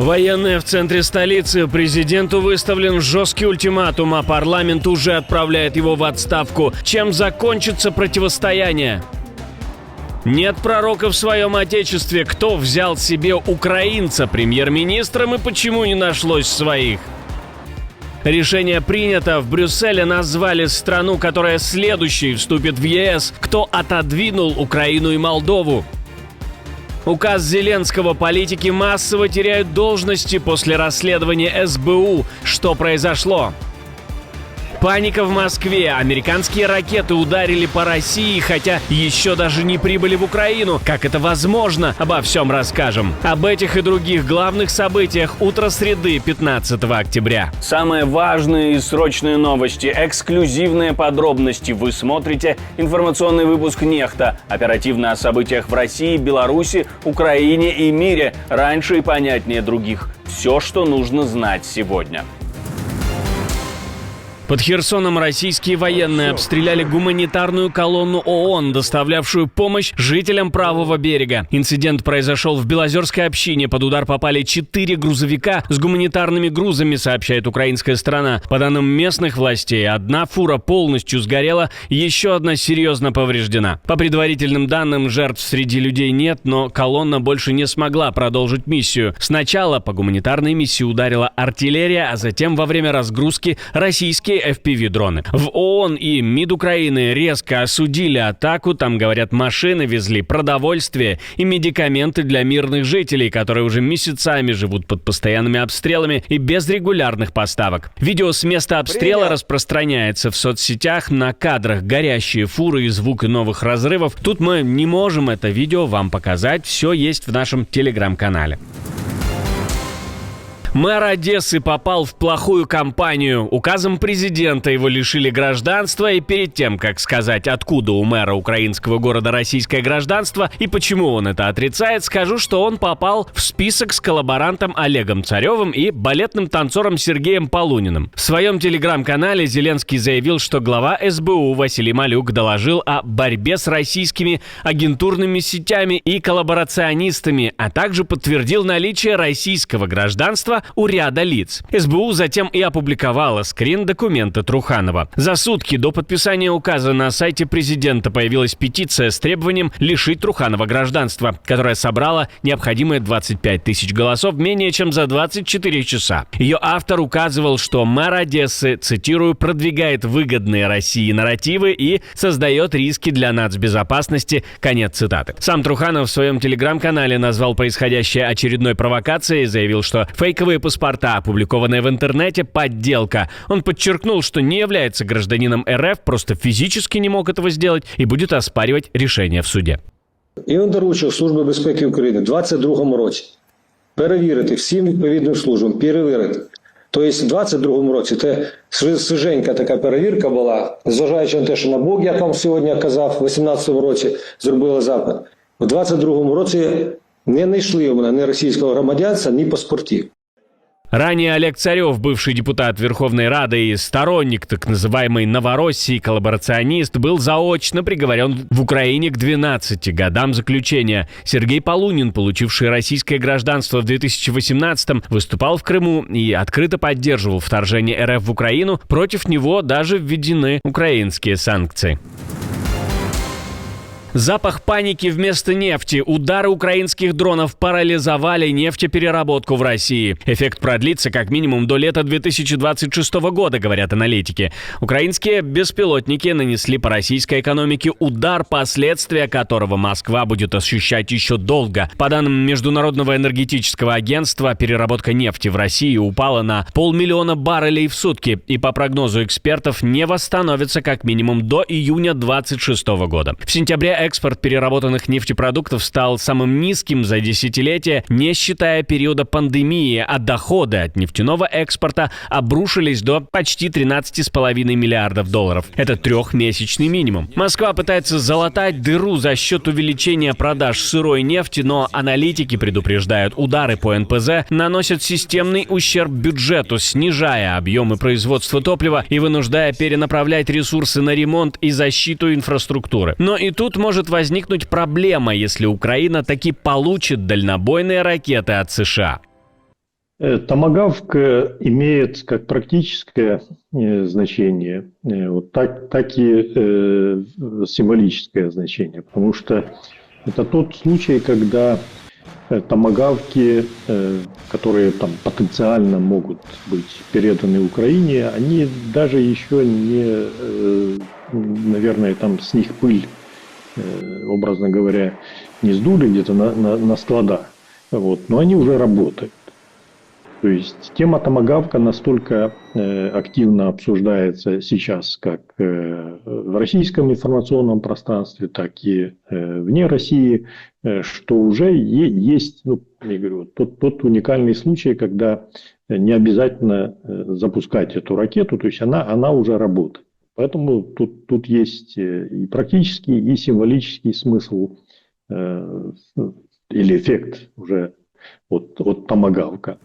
Военные в центре столицы. Президенту выставлен жесткий ультиматум, а парламент уже отправляет его в отставку. Чем закончится противостояние? Нет пророка в своем отечестве. Кто взял себе украинца премьер-министром и почему не нашлось своих? Решение принято. В Брюсселе назвали страну, которая следующей вступит в ЕС. Кто отодвинул Украину и Молдову? Указ Зеленского: политики массово теряют должности после расследования СБУ. Что произошло? Паника в Москве. Американские ракеты ударили по России, хотя еще даже не прибыли в Украину. Как это возможно? Обо всем расскажем. Об этих и других главных событиях утро среды, 15 октября. Самые важные и срочные новости, эксклюзивные подробности. Вы смотрите информационный выпуск «Нехта». Оперативно о событиях в России, Беларуси, Украине и мире. Раньше и понятнее других. Все, что нужно знать сегодня. Под Херсоном российские военные обстреляли гуманитарную колонну ООН, доставлявшую помощь жителям правого берега. Инцидент произошел в Белозерской общине. Под удар попали 4 грузовика с гуманитарными грузами, сообщает украинская сторона. По данным местных властей, одна фура полностью сгорела, еще одна серьезно повреждена. По предварительным данным, жертв среди людей нет, но колонна больше не смогла продолжить миссию. Сначала по гуманитарной миссии ударила артиллерия, а затем во время разгрузки российские FPV-дроны. В ООН и МИД Украины резко осудили атаку. Там, говорят, машины везли продовольствие и медикаменты для мирных жителей, которые уже месяцами живут под постоянными обстрелами и без регулярных поставок. Видео с места обстрела распространяется в соцсетях. На кадрах горящие фуры и звук новых разрывов. Тут мы не можем это видео вам показать. Все есть в нашем телеграм-канале. Мэр Одессы попал в плохую компанию. Указом президента его лишили гражданства, и перед тем, как сказать, откуда у мэра украинского города российское гражданство и почему он это отрицает, скажу, что он попал в список с коллаборантом Олегом Царевым и балетным танцором Сергеем Полуниным. В своем телеграм-канале Зеленский заявил, что глава СБУ Василий Малюк доложил о борьбе с российскими агентурными сетями и коллаборационистами, а также подтвердил наличие российского гражданства у ряда лиц. СБУ затем и опубликовала скрин документа Труханова. За сутки до подписания указа на сайте президента появилась петиция с требованием лишить Труханова гражданства, которая собрала необходимые 25 тысяч голосов менее чем за 24 часа. Ее автор указывал, что мэр Одессы, цитирую, продвигает выгодные России нарративы и создает риски для нацбезопасности. Конец цитаты. Сам Труханов в своем телеграм-канале назвал происходящее очередной провокацией и заявил, что фейковые паспорта, опубликованные в интернете, подделка. Он подчеркнул, что не является гражданином РФ, просто физически не мог этого сделать и будет оспаривать решение в суде. І він доручив Службі безпеки України в 2022 році перевірити всім відповідним службам, перевірити. Тобто в 2022 році це свіженька така перевірка була, зважаючи на те, що НАБУ, як вам сьогодні казав, в 2018 році зробили запит. В 2022 році не знайшли у мене ні російського громадянства, ні паспортів. Ранее Олег Царев, бывший депутат Верховной Рады и сторонник так называемой Новороссии, коллаборационист, был заочно приговорен в Украине к 12 годам заключения. Сергей Полунин, получивший российское гражданство в 2018-м, выступал в Крыму и открыто поддерживал вторжение РФ в Украину. Против него даже введены украинские санкции. Запах паники вместо нефти. Удары украинских дронов парализовали нефтепереработку в России. Эффект продлится как минимум до лета 2026 года, говорят аналитики. Украинские беспилотники нанесли по российской экономике удар, последствия которого Москва будет ощущать еще долго. По данным Международного энергетического агентства, переработка нефти в России упала на 500 000 баррелей в сутки и, по прогнозу экспертов, не восстановится как минимум до июня 2026 года. В сентябре экспорт переработанных нефтепродуктов стал самым низким за десятилетие, не считая периода пандемии, а доходы от нефтяного экспорта обрушились до почти 13,5 миллиардов долларов. Это трехмесячный минимум. Москва пытается залатать дыру за счет увеличения продаж сырой нефти, но аналитики предупреждают, удары по НПЗ наносят системный ущерб бюджету, снижая объемы производства топлива и вынуждая перенаправлять ресурсы на ремонт и защиту инфраструктуры. Но и тут может возникнуть проблема, если Украина таки получит дальнобойные ракеты от США. Томагавк имеет как практическое значение, вот так и символическое значение, потому что это тот случай, когда томагавки, которые там потенциально могут быть переданы Украине, они даже еще не, наверное, там с них пыль, образно говоря, не сдули где-то на складах, вот, но они уже работают. То есть тема томагавка настолько активно обсуждается сейчас как в российском информационном пространстве, так и вне России, что уже есть, ну, я говорю, тот уникальный случай, когда не обязательно запускать эту ракету, то есть она уже работает. Поэтому тут есть и практический, и символический смысл или эффект уже от томагавка.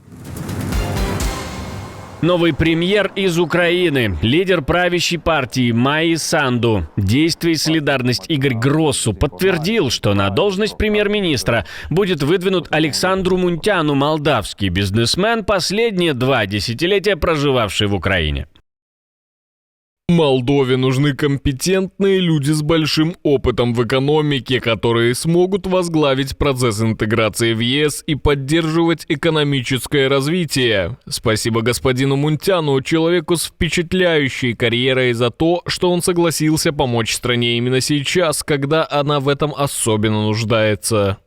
Новый премьер из Украины, лидер правящей партии Майи Санду, Действие и солидарность Игорь Гроссу подтвердил, что на должность премьер-министра будет выдвинут Александру Мунтяну, молдавский бизнесмен, последние 2 десятилетия проживавший в Украине. Молдове нужны компетентные люди с большим опытом в экономике, которые смогут возглавить процесс интеграции в ЕС и поддерживать экономическое развитие. Спасибо господину Мунтяну, человеку с впечатляющей карьерой, за то, что он согласился помочь стране именно сейчас, когда она в этом особенно нуждается.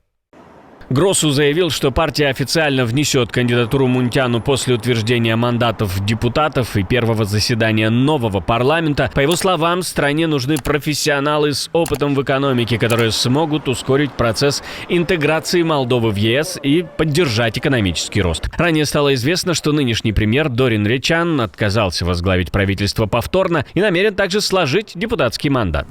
Гроссу заявил, что партия официально внесет кандидатуру Мунтяну после утверждения мандатов депутатов и первого заседания нового парламента. По его словам, стране нужны профессионалы с опытом в экономике, которые смогут ускорить процесс интеграции Молдовы в ЕС и поддержать экономический рост. Ранее стало известно, что нынешний премьер Дорин Речан отказался возглавить правительство повторно и намерен также сложить депутатский мандат.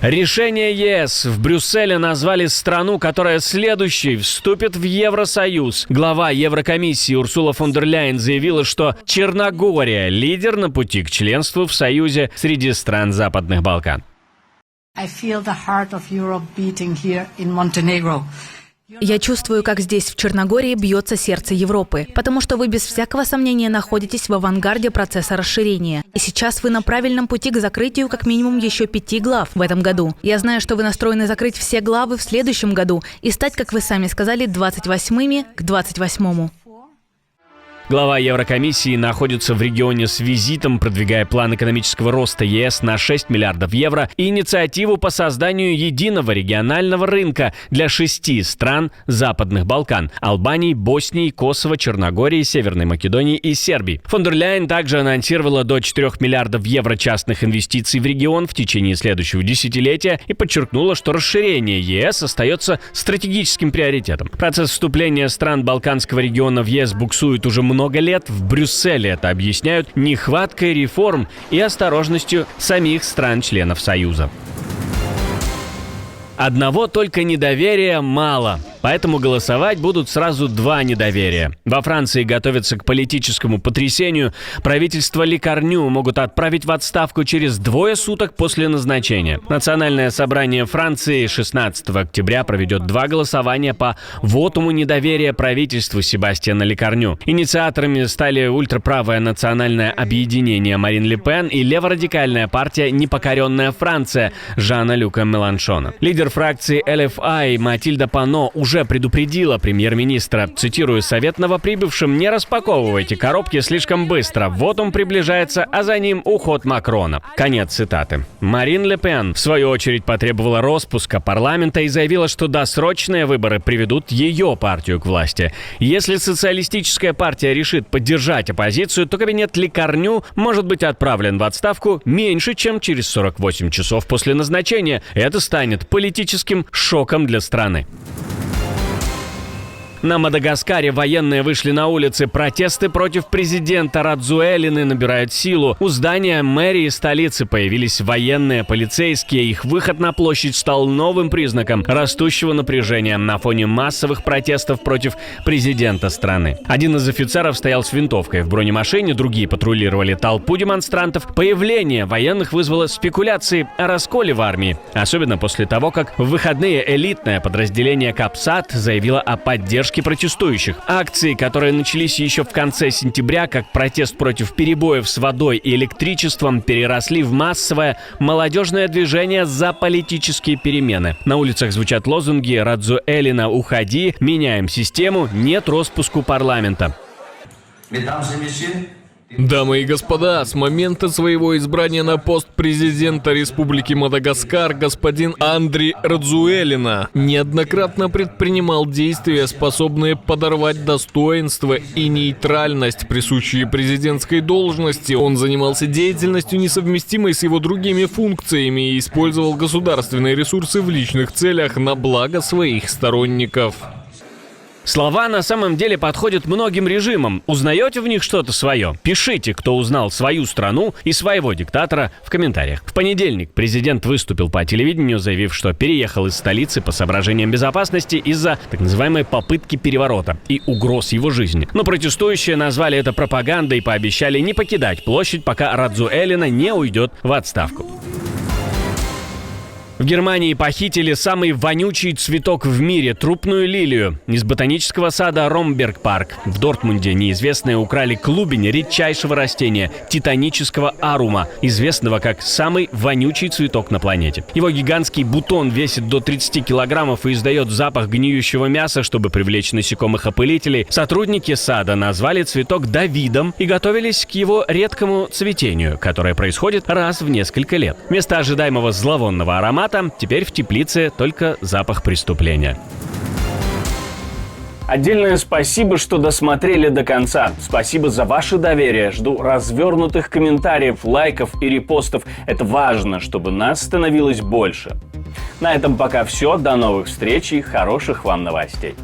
Решение ЕС. В Брюсселе назвали страну, которая следующей вступит в Евросоюз. Глава Еврокомиссии Урсула фон дер Ляйен заявила, что Черногория – лидер на пути к членству в Союзе среди стран Западных Балкан. Я чувствую, как здесь, в Черногории, бьется сердце Европы, потому что вы без всякого сомнения находитесь в авангарде процесса расширения. И сейчас вы на правильном пути к закрытию как минимум еще 5 глав в этом году. Я знаю, что вы настроены закрыть все главы в следующем году и стать, как вы сами сказали, 28-ми к 28-му. Глава Еврокомиссии находится в регионе с визитом, продвигая план экономического роста ЕС на 6 миллиардов евро и инициативу по созданию единого регионального рынка для 6 стран Западных Балкан – Албании, Боснии, Косово, Черногории, Северной Македонии и Сербии. Фон дер Ляйен также анонсировала до 4 миллиардов евро частных инвестиций в регион в течение следующего десятилетия и подчеркнула, что расширение ЕС остается стратегическим приоритетом. Процесс вступления стран Балканского региона в ЕС буксует уже много лет. В Брюсселе это объясняют нехваткой реформ и осторожностью самих стран-членов Союза. Одного только недоверия мало. Поэтому голосовать будут сразу 2 недоверия. Во Франции готовятся к политическому потрясению. Правительство Лекарню могут отправить в отставку через 2 суток после назначения. Национальное собрание Франции 16 октября проведет 2 голосования по вотуму недоверия правительству Себастьяна Лекарню. Инициаторами стали ультраправое национальное объединение Марин Ле Пен и леворадикальная партия «Непокоренная Франция» Жана-Люка Меланшона. Лидер фракции ЛФА Матильда Пано уже предупредила премьер-министра. Цитирую: «Совет новоприбывшим: не распаковывайте коробки слишком быстро. Вотум приближается, а за ним уход Макрона». Конец цитаты. Марин Ле Пен, в свою очередь, потребовала распуска парламента и заявила, что досрочные выборы приведут ее партию к власти. Если социалистическая партия решит поддержать оппозицию, то кабинет Лекарню может быть отправлен в отставку меньше, чем через 48 часов после назначения. Это станет политическим шоком для страны. На Мадагаскаре военные вышли на улицы. Протесты против президента Радзуэлины набирают силу. У здания мэрии столицы появились военные, полицейские. Их выход на площадь стал новым признаком растущего напряжения на фоне массовых протестов против президента страны. Один из офицеров стоял с винтовкой в бронемашине, другие патрулировали толпу демонстрантов. Появление военных вызвало спекуляции о расколе в армии. Особенно после того, как в выходные элитное подразделение Капсат заявило о поддержке вспышки протестующих. Акции, которые начались еще в конце сентября, как протест против перебоев с водой и электричеством, переросли в массовое молодежное движение за политические перемены. На улицах звучат лозунги «Радзуэлина, уходи», «Меняем систему», «Нет распуску парламента». Дамы и господа, с момента своего избрания на пост президента Республики Мадагаскар господин Андри Радзуэлина неоднократно предпринимал действия, способные подорвать достоинство и нейтральность, присущие президентской должности. Он занимался деятельностью, несовместимой с его другими функциями, и использовал государственные ресурсы в личных целях на благо своих сторонников. Слова на самом деле подходят многим режимам. Узнаете в них что-то свое? Пишите, кто узнал свою страну и своего диктатора, в комментариях. В понедельник президент выступил по телевидению, заявив, что переехал из столицы по соображениям безопасности из-за так называемой попытки переворота и угроз его жизни. Но протестующие назвали это пропагандой и пообещали не покидать площадь, пока Радзуэлина не уйдет в отставку. В Германии похитили самый вонючий цветок в мире – трупную лилию. Из ботанического сада Ромберг-парк в Дортмунде неизвестные украли клубень редчайшего растения – титанического арума, известного как самый вонючий цветок на планете. Его гигантский бутон весит до 30 килограммов и издает запах гниющего мяса. Чтобы привлечь насекомых-опылителей, сотрудники сада назвали цветок Давидом и готовились к его редкому цветению, которое происходит раз в несколько лет. Вместо ожидаемого зловонного аромата теперь в теплице только запах преступления. Отдельное спасибо, что досмотрели до конца. Спасибо за ваше доверие. Жду развернутых комментариев, лайков и репостов. Это важно, чтобы нас становилось больше. На этом пока все. До новых встреч и хороших вам новостей.